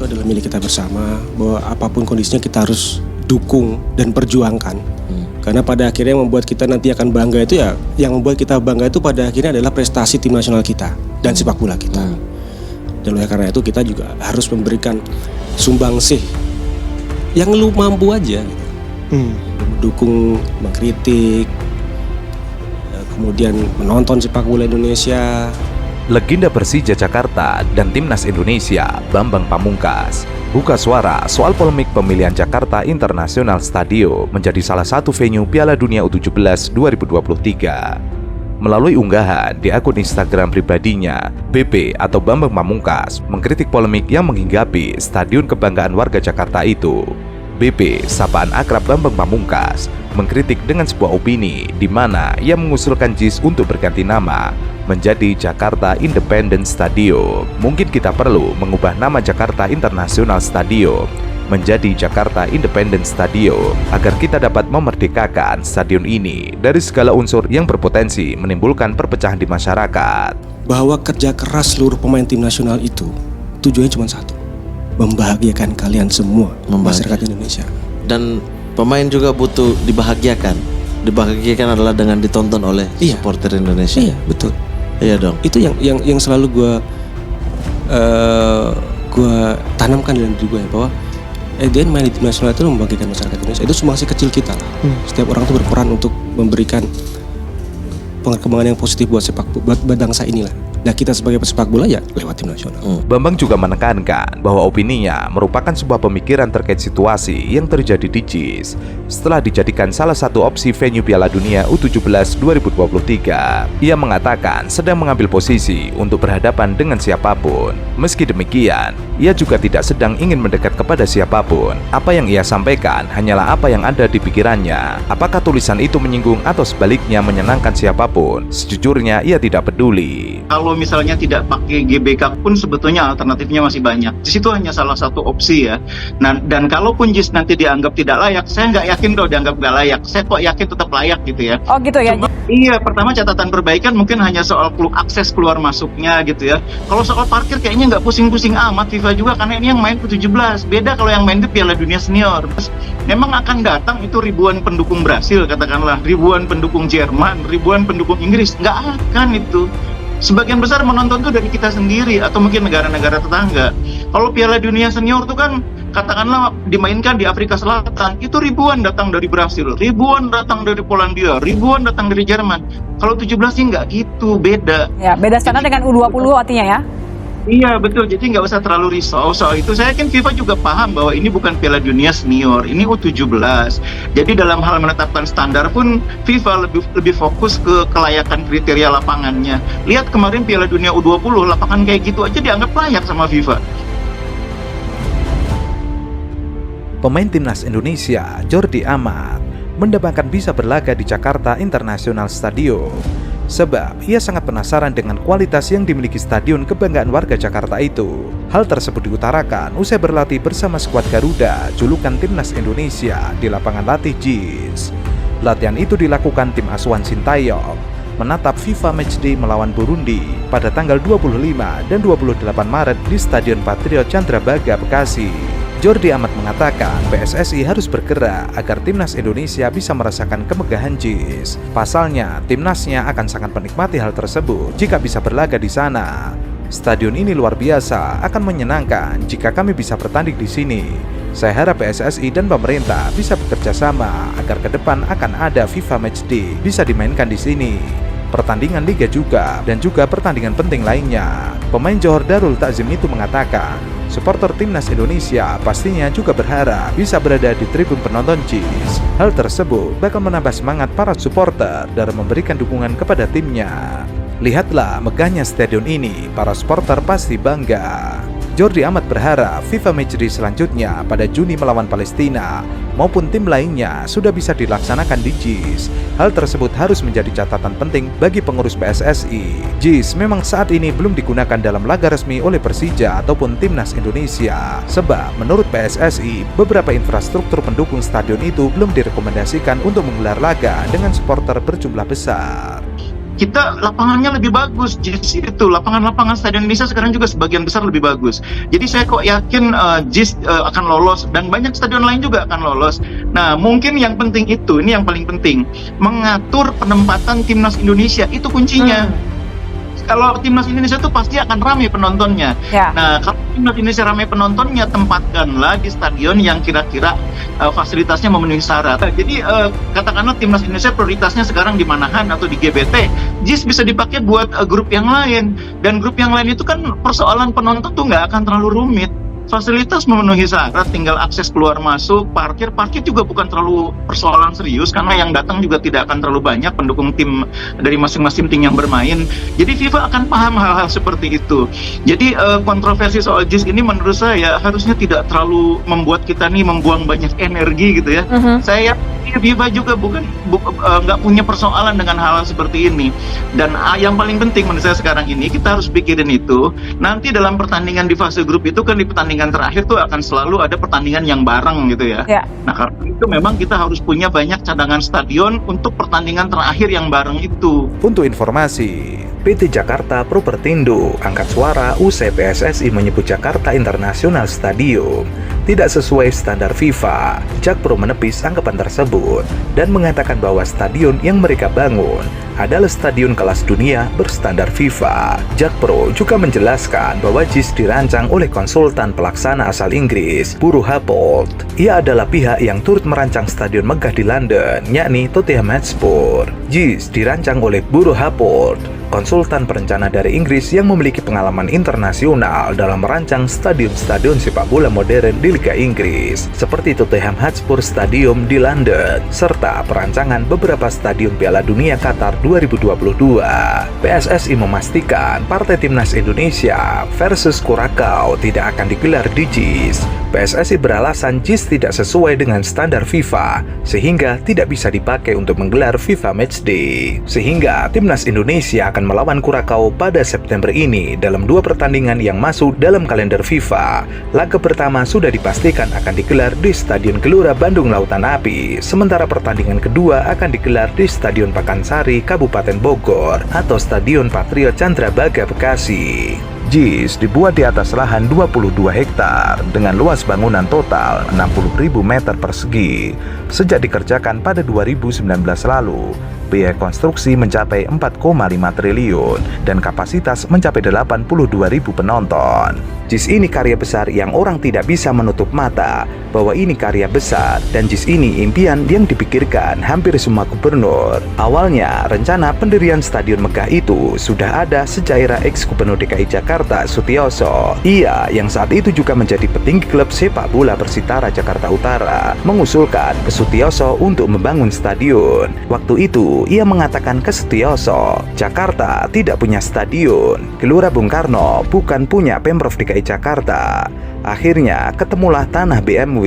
adalah milik kita bersama, bahwa apapun kondisinya kita harus dukung dan perjuangkan. Karena pada akhirnya yang membuat kita nanti akan bangga itu ya, yang membuat kita bangga itu pada akhirnya adalah prestasi tim nasional kita dan sepak bola kita. Dan oleh karena itu kita juga harus memberikan sumbangsih yang lu mampu aja gitu. Mendukung, mengkritik, kemudian menonton sepak bola Indonesia. Legenda Persija Jakarta dan Timnas Indonesia Bambang Pamungkas buka suara soal polemik pemilihan Jakarta International Stadium menjadi salah satu venue Piala Dunia U17 2023. Melalui unggahan di akun Instagram pribadinya, BP atau Bambang Pamungkas mengkritik polemik yang menghinggapi Stadion Kebanggaan Warga Jakarta itu. BP, sapaan akrab Bambang Pamungkas, mengkritik dengan sebuah opini di mana ia mengusulkan JIS untuk berganti nama menjadi Jakarta Independent Stadium. Mungkin kita perlu mengubah nama Jakarta International Stadium menjadi Jakarta Independent Stadium agar kita dapat memerdekakan stadion ini dari segala unsur yang berpotensi menimbulkan perpecahan di masyarakat. Bahwa kerja keras seluruh pemain tim nasional itu tujuannya cuma satu, membahagiakan kalian semua, masyarakat Indonesia. Dan pemain juga butuh dibahagiakan. Dibahagiakan adalah dengan ditonton oleh supporter Indonesia. Iya, betul. Iya dong. Itu yang selalu gue tanamkan dalam diri gue, bahwa dia main di tim nasional itu membagikan masyarakat Indonesia. Itu cuma kecil kita lah. Setiap orang itu berperan untuk memberikan perkembangan yang positif buat bangsa inilah. Nah, kita sebagai pesepak bola ya lewat tim nasional. Bambang juga menekankan bahwa opininya merupakan sebuah pemikiran terkait situasi yang terjadi di JIS setelah dijadikan salah satu opsi venue Piala Dunia U17 2023. Ia mengatakan sedang mengambil posisi untuk berhadapan dengan siapapun. Meski demikian, ia juga tidak sedang ingin mendekat kepada siapapun. Apa yang ia sampaikan hanyalah apa yang ada di pikirannya. Apakah tulisan itu menyinggung atau sebaliknya menyenangkan siapapun? Sejujurnya ia tidak peduli. Kalau misalnya tidak pakai GBK pun sebetulnya alternatifnya masih banyak. Di situ hanya salah satu opsi ya. Nah, dan kalaupun JIS nanti dianggap tidak layak, saya nggak yakin kalau dianggap nggak layak. Saya kok yakin tetap layak gitu ya. Oh gitu ya. Iya, pertama catatan perbaikan mungkin hanya soal akses keluar masuknya gitu ya. Kalau soal parkir kayaknya nggak pusing-pusing amat FIFA juga, karena ini yang main ke-17. Beda kalau yang main itu Piala Dunia Senior. Memang akan datang itu ribuan pendukung Brasil katakanlah, ribuan pendukung Jerman, ribuan pendukung Inggris. Nggak akan itu. Sebagian besar menonton itu dari kita sendiri atau mungkin negara-negara tetangga. Kalau Piala Dunia Senior itu kan katakanlah dimainkan di Afrika Selatan, itu ribuan datang dari Brasil, ribuan datang dari Polandia, ribuan datang dari Jerman. Kalau 17 sih nggak gitu, beda. Ya, beda standar dengan U20 artinya ya. Iya betul, jadi nggak usah terlalu risau soal itu. Saya yakin FIFA juga paham bahwa ini bukan Piala Dunia Senior, ini U17. Jadi dalam hal menetapkan standar pun FIFA lebih fokus ke kelayakan kriteria lapangannya. Lihat kemarin Piala Dunia U20, lapangan kayak gitu aja dianggap layak sama FIFA. Pemain Timnas Indonesia, Jordi Amat, mendambakan bisa berlaga di Jakarta International Stadium. Sebab ia sangat penasaran dengan kualitas yang dimiliki Stadion Kebanggaan Warga Jakarta itu. Hal tersebut diutarakan usai berlatih bersama skuad Garuda, julukan Timnas Indonesia, di lapangan latih JIS. Latihan itu dilakukan tim asuhan Sintayong menatap FIFA Matchday melawan Burundi pada tanggal 25 dan 28 Maret di Stadion Patriot Candrabaga, Bekasi. Jordi Amat mengatakan PSSI harus bergerak agar Timnas Indonesia bisa merasakan kemegahan JIS. Pasalnya, timnasnya akan sangat menikmati hal tersebut jika bisa berlaga di sana. Stadion ini luar biasa, akan menyenangkan jika kami bisa bertanding di sini. Saya harap PSSI dan pemerintah bisa bekerja sama agar ke depan akan ada FIFA Matchday bisa dimainkan di sini. Pertandingan liga juga dan juga pertandingan penting lainnya. Pemain Johor Darul Takzim itu mengatakan, supporter Timnas Indonesia pastinya juga berharap bisa berada di tribun penonton JIS. Hal tersebut bakal menambah semangat para supporter dalam memberikan dukungan kepada timnya. Lihatlah megahnya stadion ini, para supporter pasti bangga. Jordi Amat berharap FIFA Matchday selanjutnya pada Juni melawan Palestina maupun tim lainnya sudah bisa dilaksanakan di JIS. Hal tersebut harus menjadi catatan penting bagi pengurus PSSI. JIS memang saat ini belum digunakan dalam laga resmi oleh Persija ataupun Timnas Indonesia. Sebab menurut PSSI, beberapa infrastruktur pendukung stadion itu belum direkomendasikan untuk menggelar laga dengan supporter berjumlah besar. kita lapangannya lebih bagus. JIS itu lapangan-lapangan Stadion Indonesia sekarang juga sebagian besar lebih bagus. Jadi saya kok yakin JIS akan lolos dan banyak stadion lain juga akan lolos. Nah, mungkin yang penting itu, ini yang paling penting, mengatur penempatan timnas Indonesia itu kuncinya. Kalau timnas Indonesia itu pasti akan ramai penontonnya. Ya. Nah, kalau timnas Indonesia ramai penontonnya, tempatkanlah di stadion yang kira-kira fasilitasnya memenuhi syarat. Jadi katakanlah timnas Indonesia prioritasnya sekarang di Manahan atau di GBT, JIS bisa dipakai buat grup yang lain. Dan grup yang lain itu kan persoalan penonton tuh nggak akan terlalu rumit. Fasilitas memenuhi syarat, tinggal akses keluar masuk, parkir juga bukan terlalu persoalan serius karena yang datang juga tidak akan terlalu banyak pendukung tim dari masing-masing tim yang bermain. Jadi FIFA akan paham hal-hal seperti itu. Jadi kontroversi soal JIS ini menurut saya harusnya tidak terlalu membuat kita nih membuang banyak energi gitu ya. Saya FIFA juga nggak punya persoalan dengan hal-hal seperti ini. Dan yang paling penting menurut saya sekarang ini kita harus pikirin itu. Nanti dalam pertandingan di fase grup itu kan di pertandingan terakhir tuh akan selalu ada pertandingan yang bareng gitu ya. Nah karena itu memang kita harus punya banyak cadangan stadion untuk pertandingan terakhir yang bareng itu. Untuk informasi, PT Jakarta Propertindo angkat suara usai PSSI menyebut Jakarta International Stadium tidak sesuai standar FIFA. Jakpro menepis anggapan tersebut dan mengatakan bahwa stadion yang mereka bangun adalah stadion kelas dunia berstandar FIFA. Jakpro juga menjelaskan bahwa JIS dirancang oleh konsultan pelaksana asal Inggris, Buro Happold. Ia adalah pihak yang turut merancang stadion megah di London, yakni Tottenham Hotspur. JIS dirancang oleh Buro Happold, konsultan perencana dari Inggris yang memiliki pengalaman internasional dalam merancang stadion-stadion sepak bola modern di Liga Inggris, seperti Tottenham Hotspur Stadium di London, serta perancangan beberapa stadion Piala Dunia Qatar 2022. PSSI memastikan partai timnas Indonesia versus Curaçao tidak akan digelar di JIS. PSSI beralasan JIS tidak sesuai dengan standar FIFA, sehingga tidak bisa dipakai untuk menggelar FIFA Matchday. Sehingga timnas Indonesia akan melawan Curaçao pada September ini dalam 2 pertandingan yang masuk dalam kalender FIFA. Laga pertama sudah dipastikan akan digelar di Stadion Gelora Bandung Lautan Api, sementara pertandingan kedua akan digelar di Stadion Pakansari, Kabupaten Bogor, atau Stadion Patriot Candrabaga, Bekasi. JIS dibuat di atas lahan 22 hektar dengan luas bangunan total 60.000 meter persegi. Sejak dikerjakan pada 2019 lalu, biaya konstruksi mencapai 4,5 triliun dan kapasitas mencapai 82.000 penonton. JIS ini karya besar yang orang tidak bisa menutup mata bahwa ini karya besar, dan JIS ini impian yang dipikirkan hampir semua gubernur. Awalnya, rencana pendirian stadion megah itu sudah ada sejak era ex-gubernur DKI Jakarta, Sutioso. Ia yang saat itu juga menjadi petinggi klub sepak bola Persitara Jakarta Utara, mengusulkan ke Sutioso untuk membangun stadion. Waktu itu, ia mengatakan ke Sutioso, Jakarta tidak punya stadion, Gelora Bung Karno bukan punya Pemprov DKI Jakarta. Akhirnya ketemulah tanah BMW.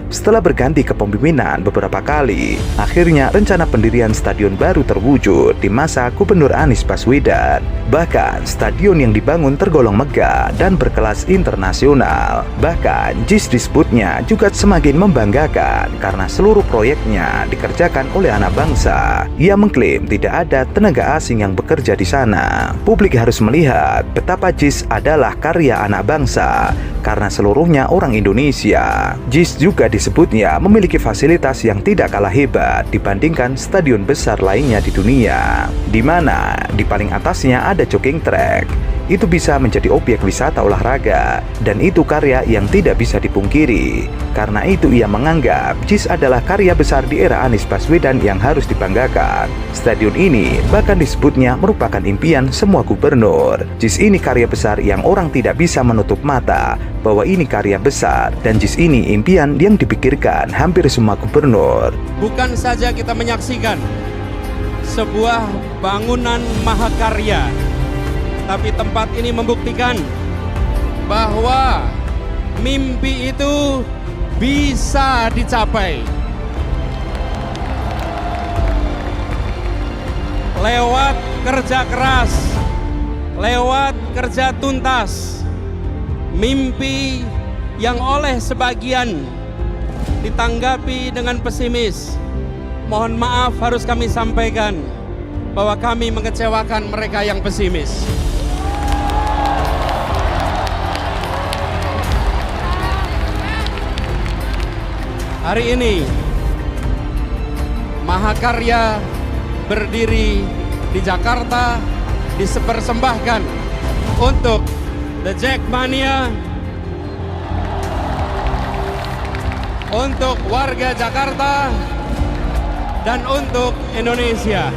Setelah berganti kepemimpinan beberapa kali, akhirnya rencana pendirian stadion baru terwujud di masa Gubernur Anies Baswedan. Bahkan stadion yang dibangun tergolong megah dan berkelas internasional. Bahkan JIS disebutnya juga semakin membanggakan karena seluruh proyeknya dikerjakan oleh anak bangsa. Ia mengklaim tidak ada tenaga asing yang bekerja di sana. Publik harus melihat betapa JIS adalah karya anak bangsa karena seluruhnya orang Indonesia. JIS juga disebutnya memiliki fasilitas yang tidak kalah hebat dibandingkan stadion besar lainnya di dunia, di mana di paling atasnya ada jogging track. Itu bisa menjadi objek wisata olahraga, dan itu karya yang tidak bisa dipungkiri. Karena itu ia menganggap JIS adalah karya besar di era Anies Baswedan yang harus dibanggakan. Stadion ini bahkan disebutnya merupakan impian semua gubernur. JIS ini karya besar yang orang tidak bisa menutup mata bahwa ini karya besar, dan JIS ini impian yang dipikirkan hampir semua gubernur. Bukan saja kita menyaksikan sebuah bangunan mahakarya, tapi tempat ini membuktikan bahwa mimpi itu bisa dicapai lewat kerja keras, lewat kerja tuntas. Mimpi yang oleh sebagian ditanggapi dengan pesimis, mohon maaf harus kami sampaikan, bahwa kami mengecewakan mereka yang pesimis. Hari ini Mahakarya berdiri di Jakarta, dipersembahkan untuk The Jackmania, untuk warga Jakarta, dan untuk Indonesia.